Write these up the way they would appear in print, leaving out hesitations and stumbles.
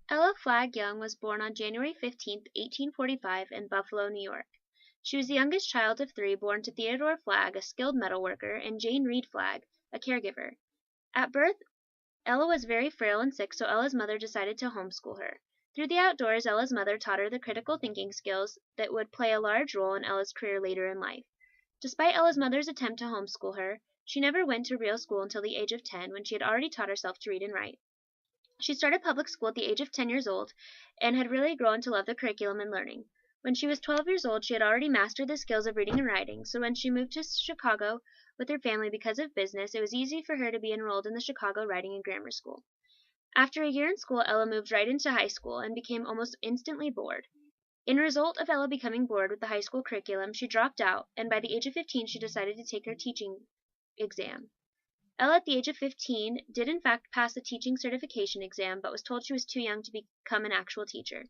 Ella Flagg Young was born on January 15, 1845, in Buffalo, New York. She was the youngest child of three born to Theodore Flagg, a skilled metalworker, and Jane Reed Flagg, a caregiver. At birth, Ella was very frail and sick, so Ella's mother decided to homeschool her. Through the outdoors, Ella's mother taught her the critical thinking skills that would play a large role in Ella's career later in life. Despite Ella's mother's attempt to homeschool her, she never went to real school until the age of 10, when she had already taught herself to read and write. She started public school at the age of 10 years old and had really grown to love the curriculum and learning. When she was 12 years old, she had already mastered the skills of reading and writing, so when she moved to Chicago with her family because of business, it was easy for her to be enrolled in the Chicago Writing and Grammar School. After a year in school, Ella moved right into high school and became almost instantly bored. In result of Ella becoming bored with the high school curriculum, she dropped out, and by the age of 15 she decided to take her teaching exam. Ella, at the age of 15, did in fact pass the teaching certification exam, but was told she was too young to become an actual teacher.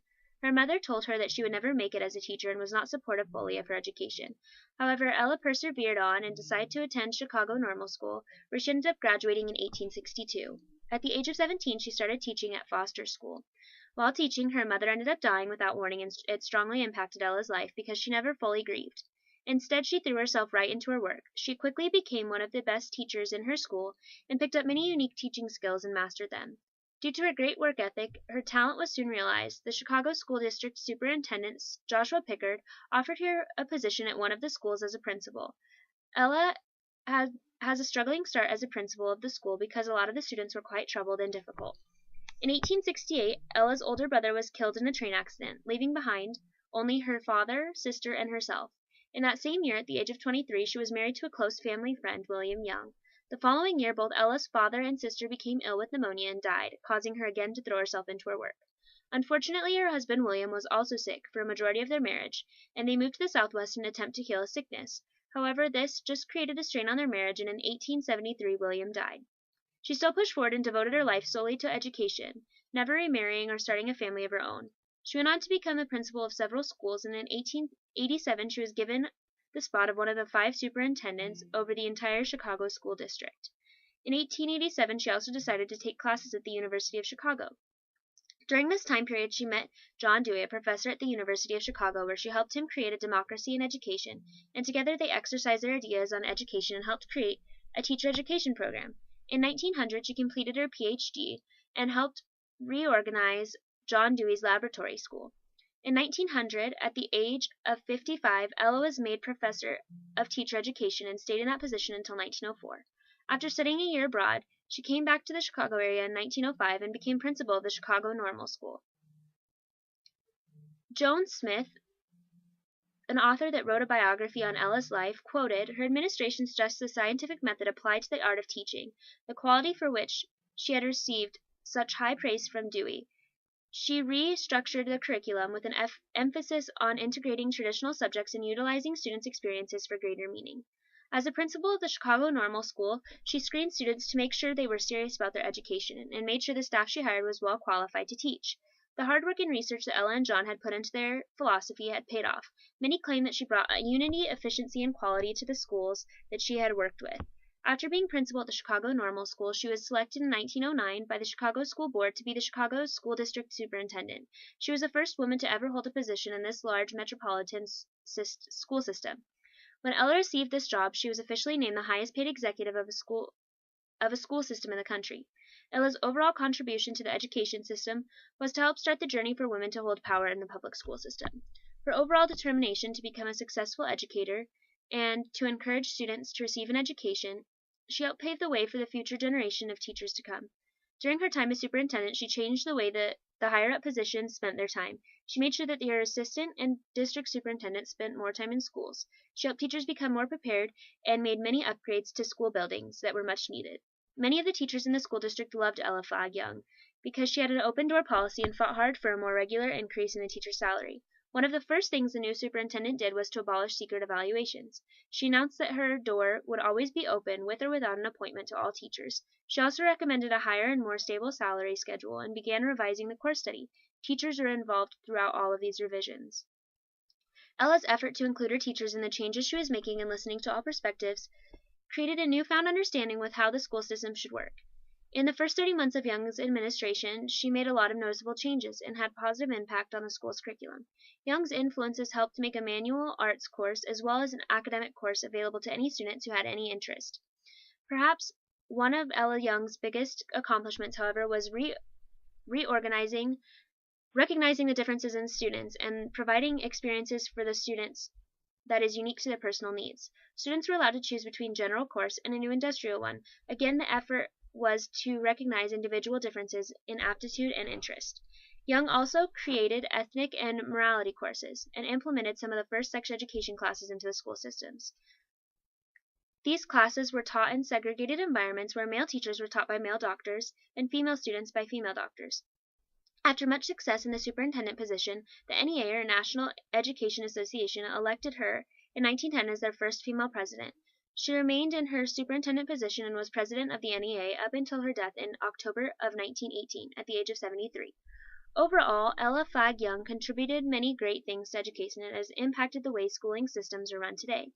Her mother told her that she would never make it as a teacher and was not supportive fully of her education. However, Ella persevered on and decided to attend Chicago Normal School, where she ended up graduating in 1862. At the age of 17, she started teaching at Foster School. While teaching, her mother ended up dying without warning, and it strongly impacted Ella's life because she never fully grieved. Instead, she threw herself right into her work. She quickly became one of the best teachers in her school and picked up many unique teaching skills and mastered them. Due to her great work ethic, her talent was soon realized. The Chicago School District Superintendent, Joshua Pickard, offered her a position at one of the schools as a principal. Ella has a struggling start as a principal of the school because a lot of the students were quite troubled and difficult. In 1868, Ella's older brother was killed in a train accident, leaving behind only her father, sister, and herself. In that same year, at the age of 23, she was married to a close family friend, William Young. The following year, both Ella's father and sister became ill with pneumonia and died, causing her again to throw herself into her work. Unfortunately, her husband William was also sick for a majority of their marriage, and they moved to the Southwest in an attempt to heal his sickness. However, this just created a strain on their marriage, and in 1873 William died. She still pushed forward and devoted her life solely to education, never remarrying or starting a family of her own. She went on to become the principal of several schools, and in 1887 she was given the spot of one of the 5 superintendents over the entire Chicago school district. In 1887 she also decided to take classes at the University of Chicago. During this time period she met John Dewey, a professor at the University of Chicago, where she helped him create a democracy in education, and together they exercised their ideas on education and helped create a teacher education program. In 1900 she completed her Ph.D. and helped reorganize John Dewey's laboratory school. In 1900, at the age of 55, Ella was made professor of teacher education and stayed in that position until 1904. After studying a year abroad, she came back to the Chicago area in 1905 and became principal of the Chicago Normal School. Joan Smith, an author that wrote a biography on Ella's life, quoted, "Her administration stressed the scientific method applied to the art of teaching, the quality for which she had received such high praise from Dewey. She restructured the curriculum with an emphasis on integrating traditional subjects and utilizing students' experiences for greater meaning. As a principal of the Chicago Normal School, she screened students to make sure they were serious about their education and made sure the staff she hired was well qualified to teach. The hard work and research that Ella and John had put into their philosophy had paid off. Many claim that she brought a unity, efficiency, and quality to the schools that she had worked with. After being principal at the Chicago Normal School, she was selected in 1909 by the Chicago School Board to be the Chicago School District Superintendent. She was the first woman to ever hold a position in this large metropolitan school system. When Ella received this job, she was officially named the highest paid executive of a school system in the country. Ella's overall contribution to the education system was to help start the journey for women to hold power in the public school system. Her overall determination to become a successful educator and to encourage students to receive an education, she helped pave the way for the future generation of teachers to come. During her time as superintendent, she changed the way that the higher-up positions spent their time. She made sure that her assistant and district superintendents spent more time in schools. She helped teachers become more prepared and made many upgrades to school buildings that were much needed. Many of the teachers in the school district loved Ella Flagg Young because she had an open-door policy and fought hard for a more regular increase in the teacher's salary. One of the first things the new superintendent did was to abolish secret evaluations. She announced that her door would always be open, with or without an appointment, to all teachers. She also recommended a higher and more stable salary schedule and began revising the course study. Teachers were involved throughout all of these revisions. Ella's effort to include her teachers in the changes she was making and listening to all perspectives created a newfound understanding with how the school system should work. In the first 30 months of Young's administration, she made a lot of noticeable changes and had positive impact on the school's curriculum. Young's influences helped make a manual arts course as well as an academic course available to any students who had any interest. Perhaps one of Ella Young's biggest accomplishments, however, was recognizing the differences in students and providing experiences for the students that is unique to their personal needs. Students were allowed to choose between general course and a new industrial one. Again, the effort was to recognize individual differences in aptitude and interest. Young also created ethnic and morality courses and implemented some of the first sex education classes into the school systems. These classes were taught in segregated environments where male teachers were taught by male doctors and female students by female doctors. After much success in the superintendent position, the NEA, or National Education Association, elected her in 1910 as their first female president. She remained in her superintendent position and was president of the NEA up until her death in October of 1918 at the age of 73. Overall, Ella Flagg Young contributed many great things to education and has impacted the way schooling systems are run today.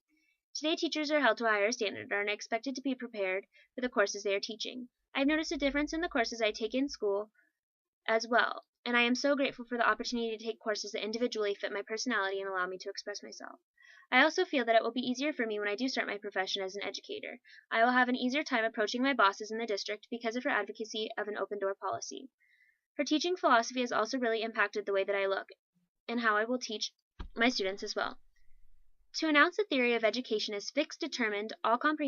Today, teachers are held to a higher standard and are expected to be prepared for the courses they are teaching. I've noticed a difference in the courses I take in school as well, and I am so grateful for the opportunity to take courses that individually fit my personality and allow me to express myself. I also feel that it will be easier for me when I do start my profession as an educator. I will have an easier time approaching my bosses in the district because of her advocacy of an open door policy. Her teaching philosophy has also really impacted the way that I look and how I will teach my students as well. To announce the theory of education as fixed, determined, all-comprehensive